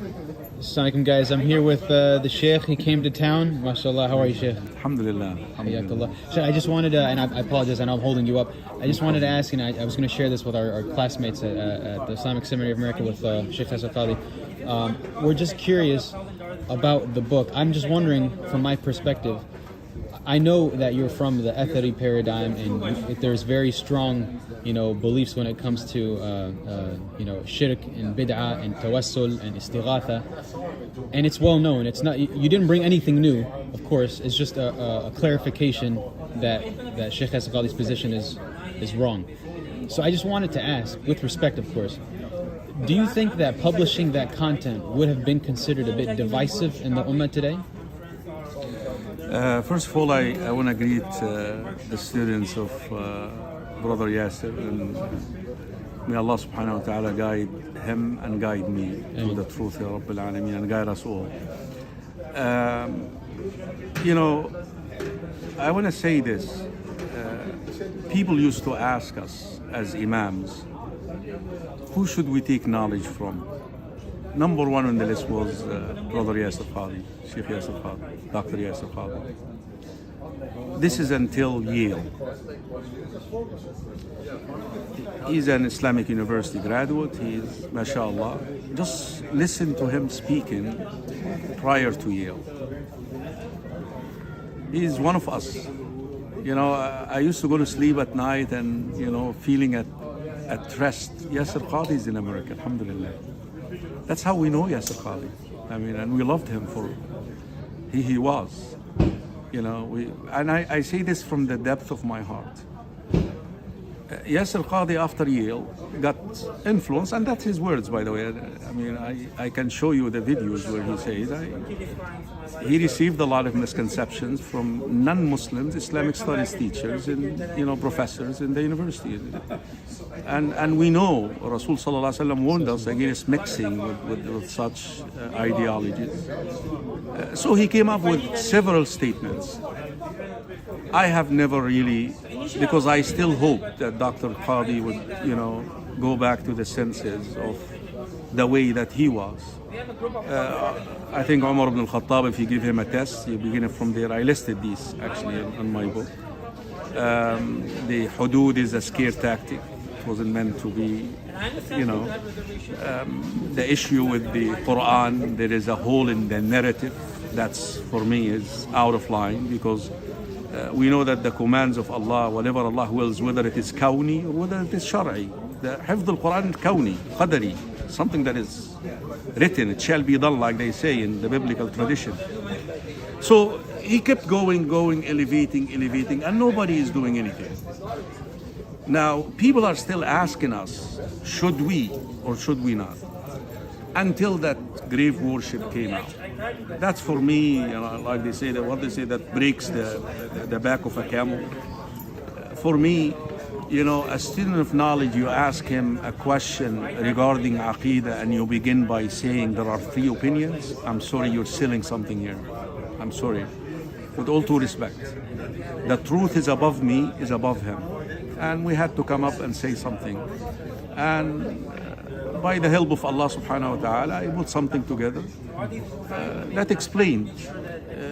Assalamu alaikum, guys. I'm here with the Sheikh. He came to town. MashaAllah. How are you, Sheikh? Alhamdulillah. Sheikh, I just wanted to, and I apologize, I know I'm holding you up. I just wanted to ask, and I was going to share this with our classmates at the Islamic Seminary of America with Sheikh Yasir Qadhi. We're just curious about the book. I'm just wondering, from my perspective, I know that you're from the Athari paradigm, and there's very strong, beliefs when it comes to, shirk and bid'ah and tawassul and istighatha, and it's well known. It's not, you didn't bring anything new, of course. It's just a clarification that Sheikh Yasir Qadhi's position is wrong. So I just wanted to ask, with respect, of course, do you think that publishing that content would have been considered a bit divisive in the ummah today? First of all, I want to greet the students of Brother Yasir, and may Allah subhanahu wa ta'ala guide him and guide me to the truth, Ya Rabbil Alameen, and guide us all. I want to say this. People used to ask us as imams, who should we take knowledge from? Number one on the list was Brother Yasir Qadhi, Sheikh Yasir Qadhi, Dr. Yasir Qadhi. This is until Yale. He's an Islamic University graduate. He's, mashallah, just listen to him speaking prior to Yale. He's one of us. I used to go to sleep at night and, feeling at rest. Yasir Qadhi is in America, alhamdulillah. That's how we know Yasir Qadhi. And we loved him for he was. I say this from the depth of my heart. Yasir Qadhi, after Yale, got influence, and that's his words, by the way. I can show you the videos where he says he received a lot of misconceptions from non-Muslims, Islamic studies teachers, and professors in the university. And we know Rasul Sallallahu Alaihi Wasallam warned us against mixing with such ideologies. So he came up with several statements. I have never really, because I still hope that Dr. Qadhi would, go back to the senses of the way that he was. I think Umar ibn al-Khattab, if you give him a test, you begin from there. I listed these actually in my book. The hudud is a scare tactic. It wasn't meant to be, the issue with the Quran, there is a hole in the narrative. That's, for me, is out of line, because we know that the commands of Allah, whatever Allah wills, whether it is kawni or whether it is shar'i, the hifd al-Quran kawni, qadari, something that is written, it shall be done, like they say in the biblical tradition. So he kept going, elevating, and nobody is doing anything. Now, people are still asking us, should we or should we not? Until that grave worship came out. That's, for me, like they say, that breaks the back of a camel. For me, a student of knowledge, you ask him a question regarding Aqidah and you begin by saying there are three opinions, I'm sorry, you're selling something here. I'm sorry. With all due respect. The truth is above me, is above him. And we had to come up and say something. And by the help of Allah subhanahu wa ta'ala, I put something together that explained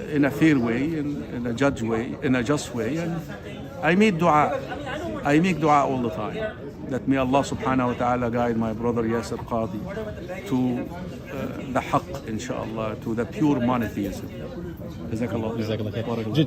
in a fair way, in a just way. And I made dua. I make dua all the time, that may Allah subhanahu wa ta'ala guide my brother Yasir Qadhi to the haqq, inshallah, to the pure monotheism.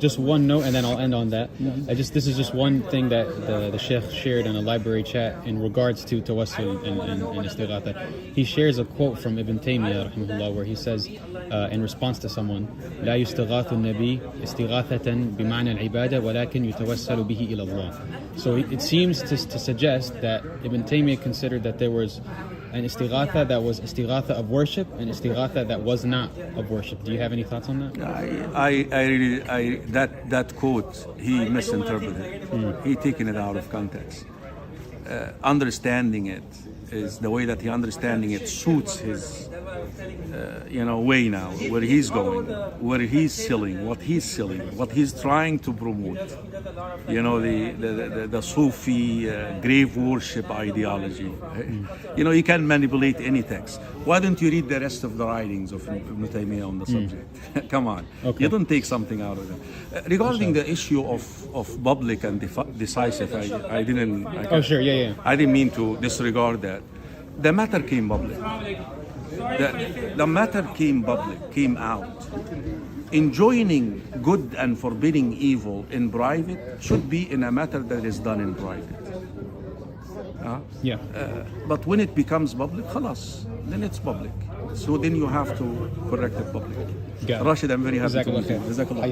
Just one note, and then I'll end on that. This is just one thing that the Sheikh shared in a library chat in regards to tawassul and istighatha. He shares a quote from Ibn Taymiyyah, rahimahullah, where he says, in response to someone, لا يستغاث النبي استغاثة بمعنى العبادة ولكن يتوسل به إلى الله. So it seems to suggest that Ibn Taymiyyah considered that there was an istighatha that was istighatha of worship and istighatha that was not of worship. Do you have any thoughts on that? That quote, he misinterpreted. He taken it out of context. Understanding it is the way that he understanding it suits his way now, where he's going, where he's selling, what he's trying to promote. The Sufi grave worship ideology. You can manipulate any text. Why don't you read the rest of the writings of Ibn Taymiyyah on the subject? Come on. Okay. You don't take something out of it. Regarding the issue of public and decisive, I didn't. Oh, sure, yeah. I didn't mean to disregard that. The matter came public. The matter came public, came out. Enjoining good and forbidding evil in private should be in a matter that is done in private. Yeah. But when it becomes public, khalas, then it's public. So then you have to correct it publicly. Got it. Rashid, I'm very happy to meet you. Jazakallah khair. Jazakallah.